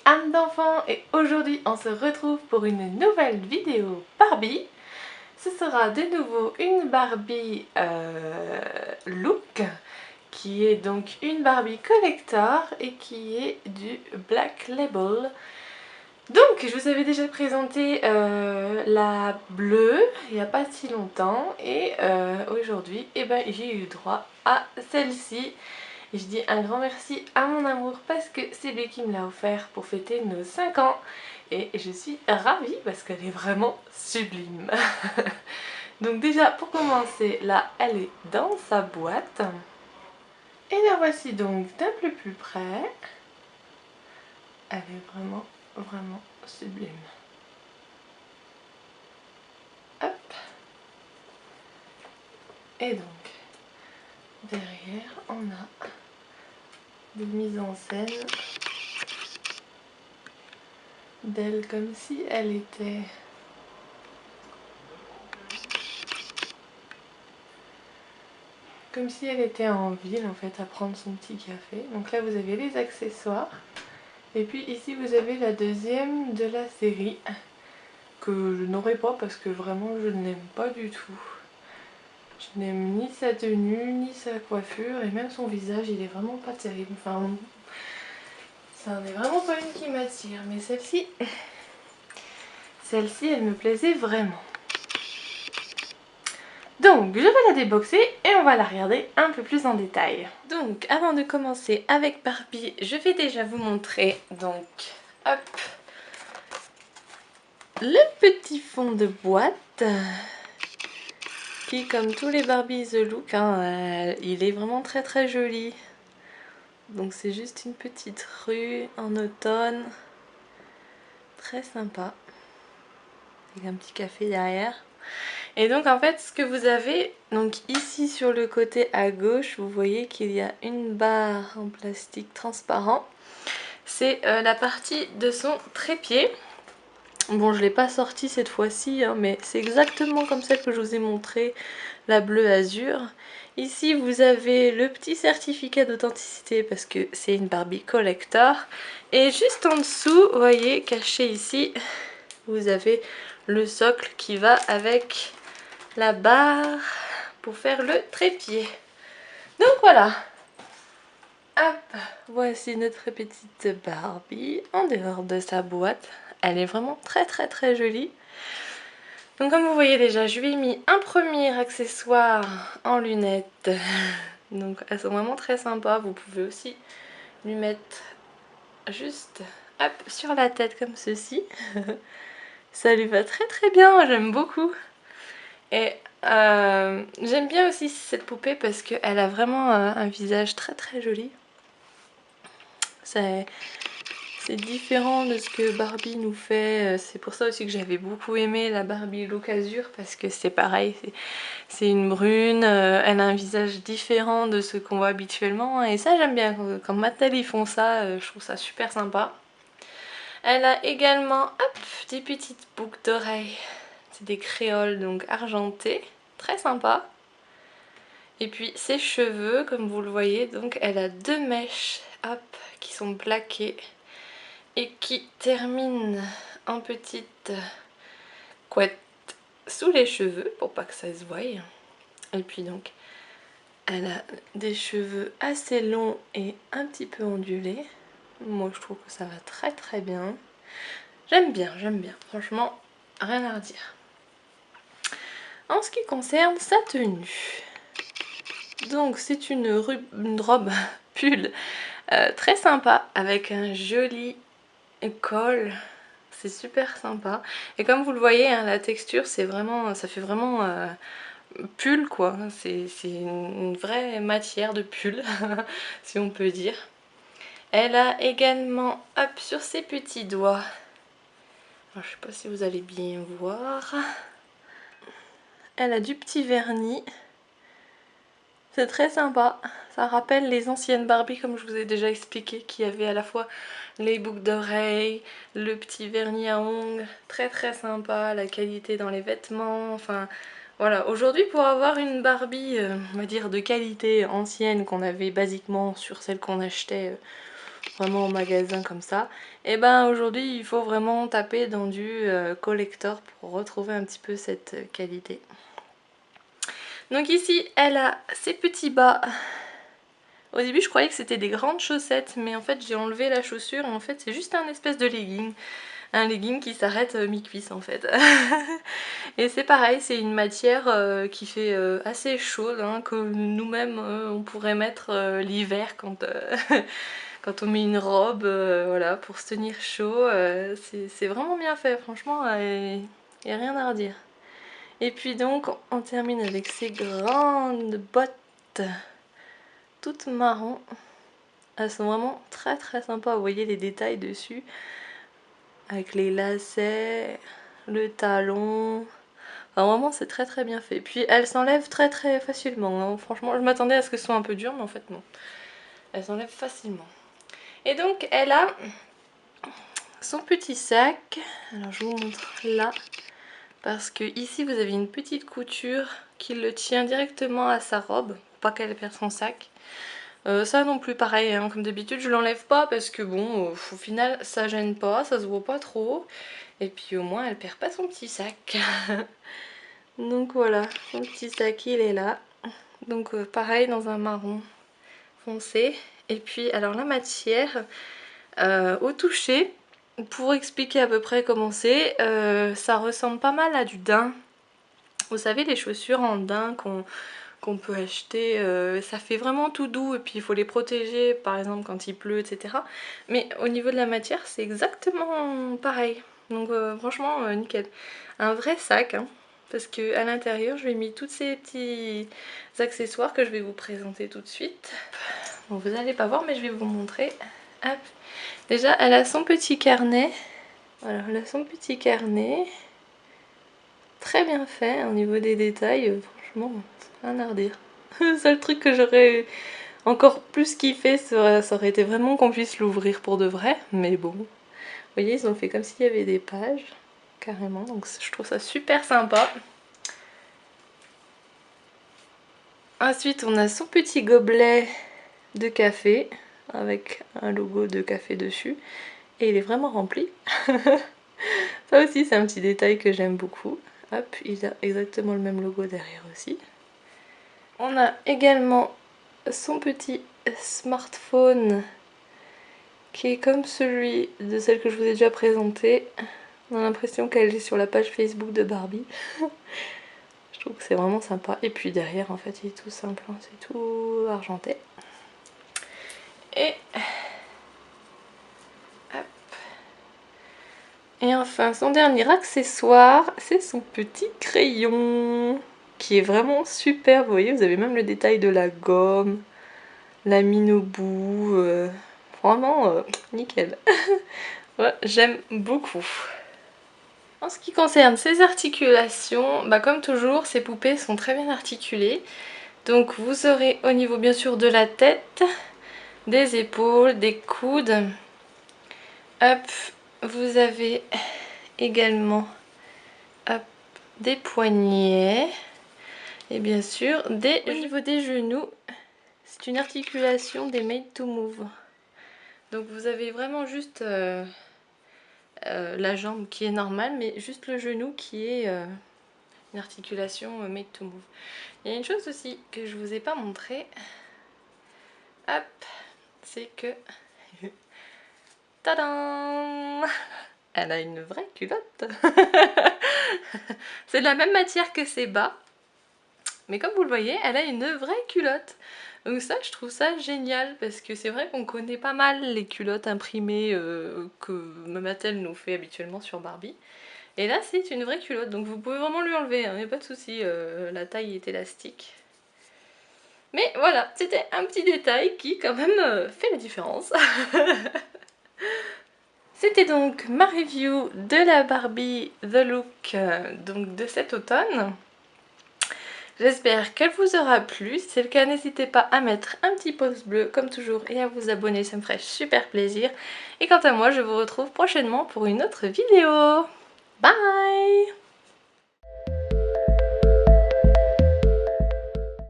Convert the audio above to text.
âmes d'enfants et aujourd'hui on se retrouve pour une nouvelle vidéo Barbie. Ce sera de nouveau une Barbie look qui est donc une Barbie collector et qui est du Black Label. Donc je vous avais déjà présenté la bleue il n'y a pas si longtemps et aujourd'hui j'ai eu droit à celle-ci. Et je dis un grand merci à mon amour parce que c'est lui qui me l'a offert pour fêter nos 5 ans. Et je suis ravie parce qu'elle est vraiment sublime. Donc déjà pour commencer, là elle est dans sa boîte. Et la voici donc d'un peu plus près. Elle est vraiment sublime. Hop. Et donc derrière on a des mises en scène d'elle comme si elle était en ville en fait à prendre son petit café. Donc là vous avez les accessoires et puis ici vous avez la deuxième de la série que je n'aurai pas parce que vraiment je ne l'aime pas du tout. Je n'aime ni sa tenue ni sa coiffure et même son visage il est vraiment pas terrible. Enfin ça n'est vraiment pas une qui m'attire, mais celle-ci elle me plaisait vraiment. Donc je vais la déboxer et on va la regarder un peu plus en détail. Donc avant de commencer avec Barbie, je vais déjà vous montrer donc hop le petit fond de boîte qui comme tous les Barbie The Look il est vraiment très joli. Donc c'est juste une petite rue en automne, très sympa avec un petit café derrière. Et donc en fait ce que vous avez donc ici sur le côté à gauche, vous voyez qu'il y a une barre en plastique transparent. C'est la partie de son trépied. Bon je ne l'ai pas sorti cette fois-ci mais c'est exactement comme celle que je vous ai montré, la bleue azur. Ici vous avez le petit certificat d'authenticité parce que c'est une Barbie collector. Et juste en dessous, vous voyez caché ici, vous avez le socle qui va avec la barre pour faire le trépied. Donc voilà. Hop, voici notre petite Barbie en dehors de sa boîte. Elle est vraiment très jolie. Donc comme vous voyez déjà, je lui ai mis un premier accessoire en lunettes. Donc elles sont vraiment très sympas. Vous pouvez aussi lui mettre juste hop, sur la tête comme ceci. Ça lui va très bien, j'aime beaucoup. Et j'aime bien aussi cette poupée parce qu'elle a vraiment un visage très joli. C'est différent de ce que Barbie nous fait. C'est pour ça aussi que j'avais beaucoup aimé la Barbie Look Azur parce que c'est pareil, c'est une brune, elle a un visage différent de ce qu'on voit habituellement et ça j'aime bien. Quand Mattel ils font ça, je trouve ça super sympa. Elle a également hop, des petites boucles d'oreilles. C'est des créoles donc argentées, très sympa. Et puis ses cheveux, comme vous le voyez, donc elle a deux mèches hop, qui sont plaquées et qui terminent en petite couette sous les cheveux pour pas que ça se voie. Et puis donc elle a des cheveux assez longs et un petit peu ondulés. Moi je trouve que ça va très bien. J'aime bien, franchement rien à redire. En ce qui concerne sa tenue, donc c'est une robe pull très sympa avec un joli col, c'est super sympa. Et comme vous le voyez, la texture c'est vraiment, ça fait vraiment pull quoi. C'est une vraie matière de pull si on peut dire. Elle a également hop sur ses petits doigts. Alors, je sais pas si vous allez bien voir. Elle a du petit vernis. C'est très sympa, ça rappelle les anciennes Barbie comme je vous ai déjà expliqué, qui avaient à la fois les boucles d'oreilles, le petit vernis à ongles, très sympa, la qualité dans les vêtements, enfin voilà. Aujourd'hui pour avoir une Barbie, on va dire de qualité ancienne qu'on avait basiquement sur celle qu'on achetait vraiment en magasin comme ça. Et ben aujourd'hui il faut vraiment taper dans du collector pour retrouver un petit peu cette qualité. Donc ici elle a ses petits bas. Au début je croyais que c'était des grandes chaussettes, mais en fait j'ai enlevé la chaussure et en fait c'est juste un espèce de legging. Un legging qui s'arrête mi-cuisse en fait. Et c'est pareil, c'est une matière qui fait assez chaude, hein, que nous-mêmes on pourrait mettre l'hiver quand, quand on met une robe, voilà, pour se tenir chaud. C'est vraiment bien fait, franchement, il n'y a rien à redire. Et puis donc on termine avec ces grandes bottes toutes marron. Elles sont vraiment très très sympas, vous voyez les détails dessus. Avec les lacets, le talon. Enfin, vraiment c'est très très bien fait. Puis elles s'enlèvent très très facilement, hein. Franchement je m'attendais à ce que ce soit un peu dur, mais en fait non. Elles s'enlèvent facilement. Et donc elle a son petit sac. Alors je vous montre là. Parce que ici vous avez une petite couture qui le tient directement à sa robe. Pour pas qu'elle perde son sac. Ça non plus pareil, hein, comme d'habitude je l'enlève pas parce que bon, au final ça gêne pas, ça se voit pas trop. Et puis au moins elle perd pas son petit sac. Donc voilà, son petit sac il est là. Donc pareil dans un marron foncé. Et puis alors la matière, au toucher, pour expliquer à peu près comment c'est, ça ressemble pas mal à du daim. Vous savez les chaussures en daim qu'on peut acheter, ça fait vraiment tout doux et puis il faut les protéger par exemple quand il pleut, etc. Mais au niveau de la matière c'est exactement pareil. Donc franchement nickel. Un vrai sac, hein, parce que à l'intérieur je lui ai mis tous ces petits accessoires que je vais vous présenter tout de suite. Bon, vous n'allez pas voir mais je vais vous montrer. Hop. Déjà elle a son petit carnet. Voilà, elle a son petit carnet. Très bien fait au niveau des détails, franchement, rien à redire. Le seul truc que j'aurais encore plus kiffé, ça aurait été vraiment qu'on puisse l'ouvrir pour de vrai, mais bon. Vous voyez, ils ont fait comme s'il y avait des pages, carrément, donc je trouve ça super sympa. Ensuite, on a son petit gobelet de café, avec un logo de café dessus, et il est vraiment rempli. Ça aussi, c'est un petit détail que j'aime beaucoup. Hop, il a exactement le même logo derrière aussi. On a également son petit smartphone qui est comme celui de celle que je vous ai déjà présentée. On a l'impression qu'elle est sur la page Facebook de Barbie. Je trouve que c'est vraiment sympa. Et puis derrière, en fait, il est tout simple, hein, c'est tout argenté. Et hop. Et enfin, son dernier accessoire, c'est son petit crayon qui est vraiment super. Vous voyez, vous avez même le détail de la gomme, la mine au bout. Vraiment nickel. Ouais, j'aime beaucoup. En ce qui concerne ses articulations, bah comme toujours, ces poupées sont très bien articulées. Donc vous aurez au niveau bien sûr de la tête, des épaules, des coudes. Hop, vous avez également hop, des poignets. Et bien sûr, au niveau des genoux, c'est une articulation des Made to Move. Donc vous avez vraiment juste la jambe qui est normale, mais juste le genou qui est une articulation Made to Move. Il y a une chose aussi que je vous ai pas montré. Hop, c'est que... Tadam! Elle a une vraie culotte. C'est de la même matière que ses bas. Mais comme vous le voyez, elle a une vraie culotte. Donc ça, je trouve ça génial parce que c'est vrai qu'on connaît pas mal les culottes imprimées que Mattel nous fait habituellement sur Barbie. Et là, c'est une vraie culotte, donc vous pouvez vraiment lui enlever, il n'y a pas de souci, la taille est élastique. Mais voilà, c'était un petit détail qui quand même fait la différence. C'était donc ma review de la Barbie The Look donc de cet automne. J'espère qu'elle vous aura plu. Si c'est le cas, n'hésitez pas à mettre un petit pouce bleu comme toujours et à vous abonner, ça me ferait super plaisir. Et quant à moi, je vous retrouve prochainement pour une autre vidéo. Bye!